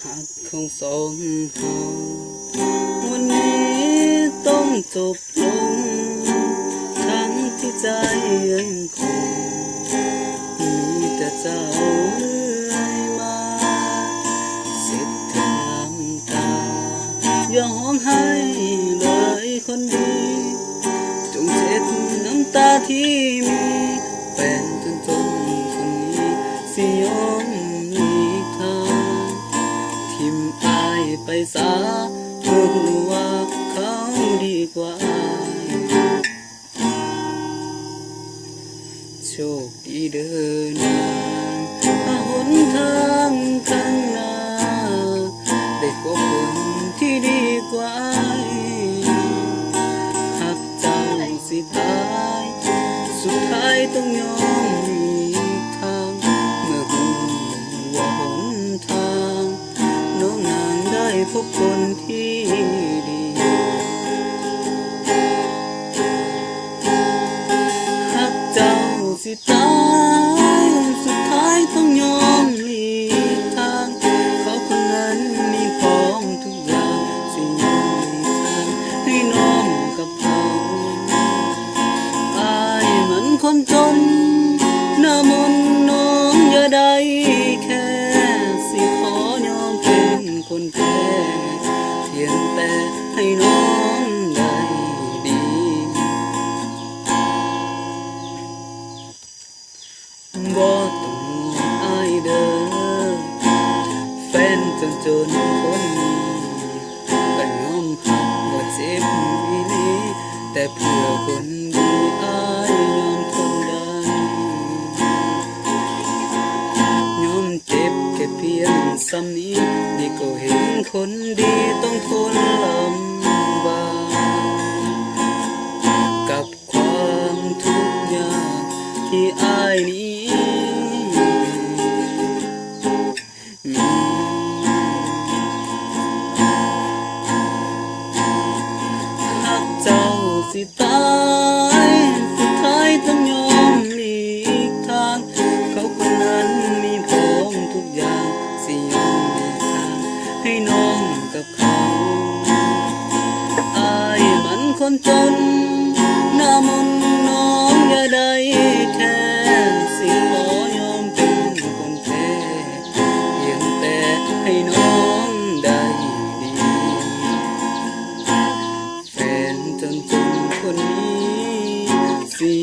หากของสองเฮาวันนี้ต้องจบลงทั้งที่ใจยังคงมีแต่เจ้าเรื่อยมาเสร็จทั้งน้ำตาอย่าร้องไห้เลยคนดีจงเช็ดน้ำตาที่มีแฟนจนคนนี้สิยอมมีทางทิมอายไปซะเมื่อรู้ว่าเขาดีกว่าโชคดีเดินถ้าหนทางข้างหน้าได้พบคนที่ดีกว่าหากเจ้าสิตายสุดท้ายต้องยอมมีทางเมื่อรู้ว่าหนทางน้องนางได้พบคนที่ดีหากเจ้าสิตายสุดท้ายต้องยอมหลีกทางเขาคนนั้นมีพร้อมทุกอย่างสิยอมหลีกทางให้น้องกับเขาอายมันคนจนหน้ามนต์น้องอย่าได้แค่สิขอยอมเป็นคนแพ้เพียงแต่ให้น้องได้ดีบ่ต้องห่วงอายเด้อแฟนจนคนนี้ก็ยอมหักบ่เจ็บอีหลีแต่เพื่อคนดีอายยอมทนได้ยอมเจ็บแค่เพียงซ้ำนี้ดีก็เห็นคนดีต้องทนลำบากกับความทุกข์ยากที่อายนี้หากเจ้าสิตายสุดท้ายต้องยอมหลีกทางเขาคนนั้นมีพร้อมทุกอย่างสิยอมหลีกทางให้น้องกับเขาอายมันคนจนหน้ามนต์น้องอย่าได้แค่สิขอยอมเป็นคนแพ้เพียงแต่ให้น้องได้ดีแฟนจนคนนี้สิ